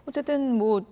어쨌든 뭐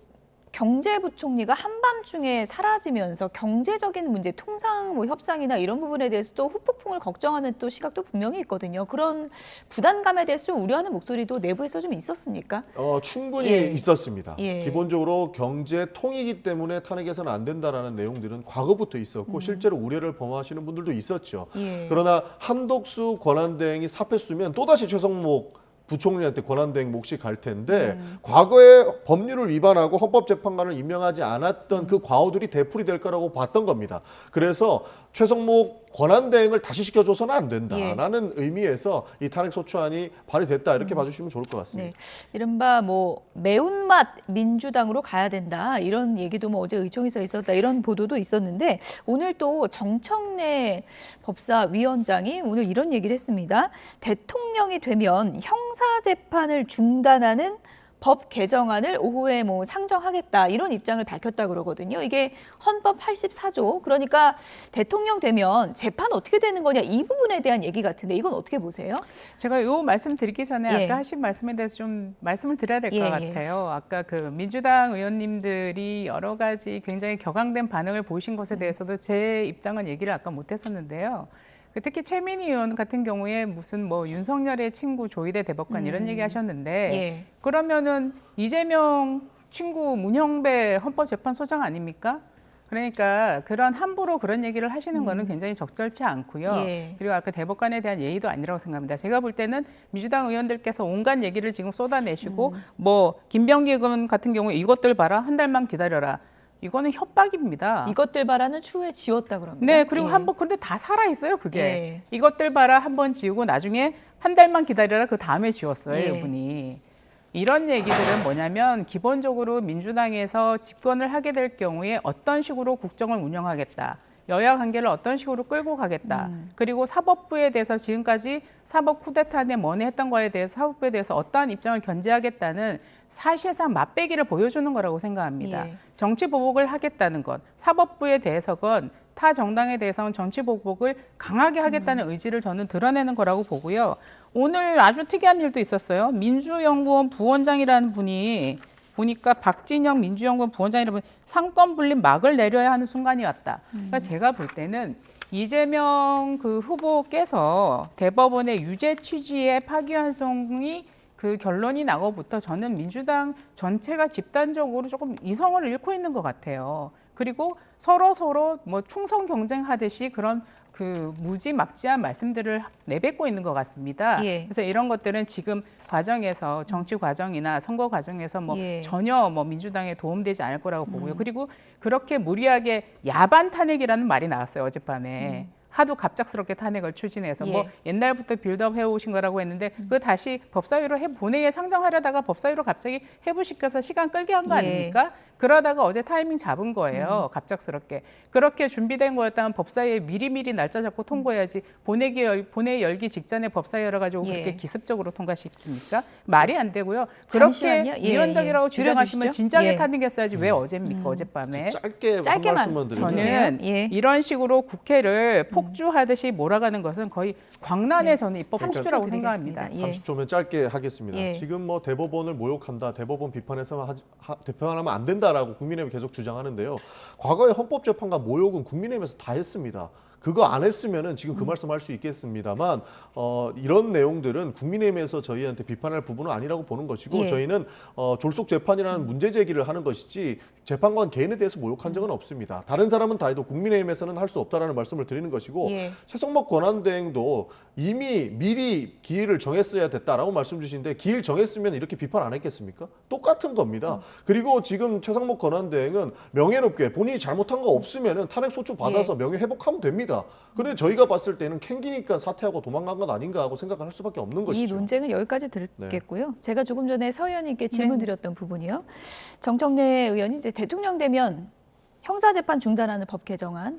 경제부총리가 한밤중에 사라지면서 경제적인 문제, 통상 뭐 협상이나 이런 부분에 대해서 또 후폭풍을 걱정하는 또 시각도 분명히 있거든요. 그런 부담감에 대해서 좀 우려하는 목소리도 내부에서 좀 있었습니까? 충분히 예. 있었습니다. 예. 기본적으로 경제 통이기 때문에 탄핵해서는 안 된다라는 내용들은 과거부터 있었고 실제로 우려를 범하시는 분들도 있었죠. 예. 그러나 한덕수 권한대행이 사표 쓰면 또다시 최성목 부총리한테 권한대행 몫이 갈 텐데 과거에 법률을 위반하고 헌법재판관을 임명하지 않았던 그 과오들이 되풀이 될 거라고 봤던 겁니다. 그래서 최성목 권한대행을 다시 시켜줘서는 안 된다라는 의미에서 이 탄핵소추안이 발의됐다 이렇게 봐주시면 좋을 것 같습니다. 네. 이른바 뭐 매운맛 민주당으로 가야 된다 이런 얘기도 뭐 어제 의총에서 있었다 이런 보도도 있었는데 오늘 또 정청래 법사위원장이 오늘 이런 얘기를 했습니다. 대통령이 되면 형사재판을 중단하는 법 개정안을 오후에 뭐 상정하겠다 이런 입장을 밝혔다 그러거든요. 이게 헌법 84조 그러니까 대통령 되면 재판 어떻게 되는 거냐 이 부분에 대한 얘기 같은데 이건 어떻게 보세요? 제가 요 말씀 드리기 전에 예. 아까 하신 말씀에 대해서 좀 말씀을 드려야 될 것 예, 예. 같아요. 아까 그 민주당 의원님들이 여러 가지 굉장히 격앙된 반응을 보이신 것에 대해서도 제 입장은 얘기를 아까 못 했었는데요. 특히 최민희 의원 같은 경우에 무슨 뭐 윤석열의 친구 조희대 대법관 이런 얘기 하셨는데 예. 그러면은 이재명 친구 문형배 헌법재판소장 아닙니까? 그러니까 그런 함부로 그런 얘기를 하시는 거는 굉장히 적절치 않고요. 예. 그리고 아까 대법관에 대한 예의도 아니라고 생각합니다. 제가 볼 때는 민주당 의원들께서 온갖 얘기를 지금 쏟아내시고 뭐 김병기 의원 같은 경우에 이것들 봐라 한 달만 기다려라. 이거는 협박입니다. 이것들 바라는 추후에 지웠다 그럽니다. 네, 그리고 예. 한번 그런데 다 살아 있어요, 그게. 예. 이것들 봐라 한번 지우고 나중에 한 달만 기다려라 그 다음에 지웠어요, 예. 이분이. 이런 얘기들은 뭐냐면 기본적으로 민주당에서 집권을 하게 될 경우에 어떤 식으로 국정을 운영하겠다. 여야 관계를 어떤 식으로 끌고 가겠다. 그리고 사법부에 대해서 지금까지 사법 쿠데타에 money 했던 거에 대해서 사법부에 대해서 어떠한 입장을 견지하겠다는 사실상 맛배기를 보여주는 거라고 생각합니다. 예. 정치 보복을 하겠다는 것, 사법부에 대해서건 타 정당에 대해서는 정치 보복을 강하게 하겠다는 의지를 저는 드러내는 거라고 보고요. 오늘 아주 특이한 일도 있었어요. 민주연구원 부원장이라는 분이 보니까 박진영 민주연구원 부원장이라는 분이 상권 분립 막을 내려야 하는 순간이 왔다. 그러니까 제가 볼 때는 이재명 그 후보께서 대법원의 유죄 취지의 파기환송이 그 결론이 나고부터 저는 민주당 전체가 집단적으로 조금 이성을 잃고 있는 것 같아요. 그리고 서로 뭐 충성 경쟁하듯이 그런 그 무지막지한 말씀들을 내뱉고 있는 것 같습니다. 예. 그래서 이런 것들은 지금 과정에서 정치 과정이나 선거 과정에서 뭐 예. 전혀 뭐 민주당에 도움되지 않을 거라고 보고요. 그리고 그렇게 무리하게 야반 탄핵이라는 말이 나왔어요 어젯밤에. 하도 갑작스럽게 탄핵을 추진해서 예. 뭐 옛날부터 빌드업 해오신 거라고 했는데 그거 다시 법사위로 본회의에 상정하려다가 법사위로 갑자기 회부시켜서 시간 끌게 한 거 예. 아닙니까? 그러다가 어제 타이밍 잡은 거예요. 갑작스럽게. 그렇게 준비된 거였다면 법사위에 미리미리 날짜 잡고 통과해야지 본회의 열기 직전에 법사위 열어가지고 예. 그렇게 기습적으로 통과시킵니까? 말이 안 되고요. 잠시만요. 그렇게 예, 위헌적이라고 예. 주장하시면 줄여주시죠. 진작에 예. 탄핵했어야지 왜 어제입니까? 어젯밤에. 짧게 한 짧게만 말씀만 드리면 저는 예. 이런 식으로 국회를 폭주하듯이 몰아가는 것은 거의 광란의 저는 입법 30초 폭주라고 드리겠습니다. 생각합니다. 예. 30초면 짧게 하겠습니다. 예. 지금 뭐 대법원을 모욕한다, 대법원 비판해서 비판하면 안 된다라고 국민의힘이 계속 주장하는데요. 과거에 헌법재판관 모욕은 국민의힘에서 다 했습니다. 그거 안 했으면은 지금 그 말씀할 수 있겠습니다만 이런 내용들은 국민의힘에서 저희한테 비판할 부분은 아니라고 보는 것이고 예. 저희는 졸속 재판이라는 문제 제기를 하는 것이지 재판관 개인에 대해서 모욕한 적은 없습니다. 다른 사람은 다 해도 국민의힘에서는 할 수 없다라는 말씀을 드리는 것이고 예. 최성목 권한대행도 이미 미리 기일을 정했어야 됐다라고 말씀 주시는데 기일 정했으면 이렇게 비판 안 했겠습니까? 똑같은 겁니다. 그리고 지금 최성목 권한대행은 명예롭게 본인이 잘못한 거 없으면은 탄핵 소추 받아서 명예 회복하면 됩니다. 그런데 저희가 봤을 때는 캥기니까 사퇴하고 도망간 것 아닌가 하고 생각할 수밖에 없는 이 것이죠. 논쟁은 여기까지 듣겠고요. 제가 조금 전에 서 의원님께 질문 드렸던 부분이요. 정청래 의원이 이제 대통령 되면 형사재판 중단하는 법 개정안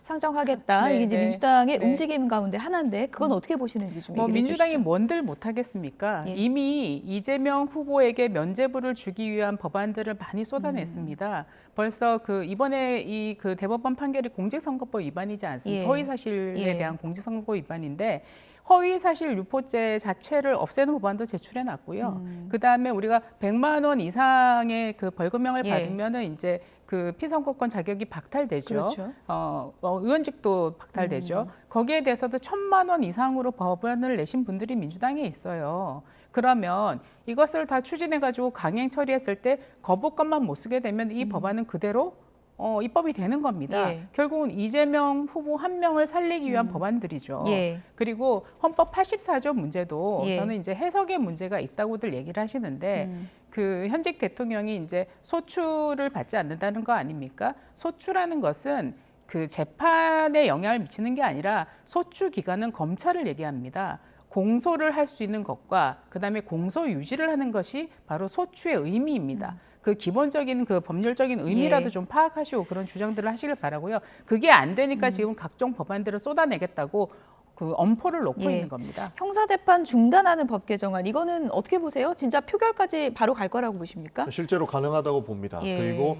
상정하겠다. 네, 이게 이제 네. 민주당의 네. 움직임 가운데 하나인데 그건 어떻게 보시는지 좀 뭐 얘기해 민주당이 주시죠. 뭔들 못하겠습니까? 예. 이미 이재명 후보에게 면죄부를 주기 위한 법안들을 많이 쏟아냈습니다. 벌써 그 이번에 이 그 대법원 판결이 공직선거법 위반이지 않습니까? 예. 허위사실에 예. 대한 공직선거법 위반인데 허위 사실 유포죄 자체를 없애는 법안도 제출해 놨고요. 그다음에 우리가 100만 원 이상의 그 벌금형을 예. 받으면은 이제 그 피선거권 자격이 박탈되죠. 그렇죠. 의원직도 박탈되죠. 거기에 대해서도 1,000만 원 이상으로 법안을 내신 분들이 민주당에 있어요. 그러면 이것을 다 추진해가지고 강행 처리했을 때 거부권만 못 쓰게 되면 이 법안은 그대로 입법이 되는 겁니다. 예. 결국은 이재명 후보 한 명을 살리기 위한 법안들이죠. 예. 그리고 헌법 84조 문제도 예. 저는 이제 해석의 문제가 있다고들 얘기를 하시는데 그 현직 대통령이 이제 소추를 받지 않는다는 거 아닙니까? 소추라는 것은 그 재판에 영향을 미치는 게 아니라 소추 기간은 검찰을 얘기합니다. 공소를 할 수 있는 것과 그다음에 공소 유지를 하는 것이 바로 소추의 의미입니다. 그 기본적인 그 법률적인 의미라도 예. 좀 파악하시고 그런 주장들을 하시길 바라고요. 그게 안 되니까 지금 각종 법안들을 쏟아내겠다고 그 엄포를 놓고 예. 있는 겁니다. 형사재판 중단하는 법 개정안 이거는 어떻게 보세요? 진짜 표결까지 바로 갈 거라고 보십니까? 실제로 가능하다고 봅니다. 예. 그리고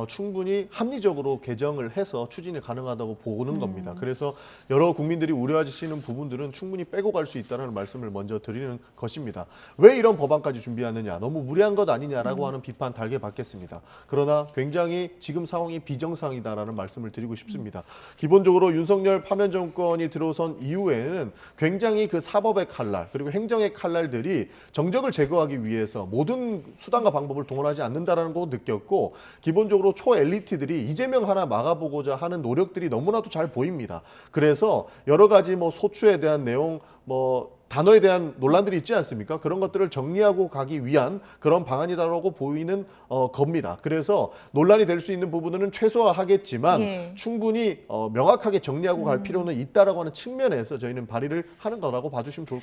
충분히 합리적으로 개정을 해서 추진이 가능하다고 보는 겁니다. 그래서 여러 국민들이 우려하시는 부분들은 충분히 빼고 갈 수 있다는 말씀을 먼저 드리는 것입니다. 왜 이런 법안까지 준비하느냐, 너무 무리한 것 아니냐라고 하는 비판 달게 받겠습니다. 그러나 굉장히 지금 상황이 비정상이다라는 말씀을 드리고 싶습니다. 기본적으로 윤석열 파면 정권이 들어선 이후에는 굉장히 그 사법의 칼날 그리고 행정의 칼날들이 정적을 제거하기 위해서 모든 수단과 방법을 동원하지 않는다라는 거 느꼈고, 기본적으로 초엘리트들이 이재명 하나 막아보고자 하는 노력들이 너무나도 잘 보입니다. 그래서 여러 가지 뭐 소추에 대한 내용, 뭐 단어에 대한 논란들이 있지 않습니까? 그런 것들을 정리하고 가기 위한 그런 방안이다라고 보이는 겁니다. 그래서 논란이 될 수 있는 부분은 최소화하겠지만 예. 충분히 명확하게 정리하고 갈 필요는 있다라고 하는 측면에서 저희는 발의를 하는 거라고 봐주시면 좋을 것 같습니다.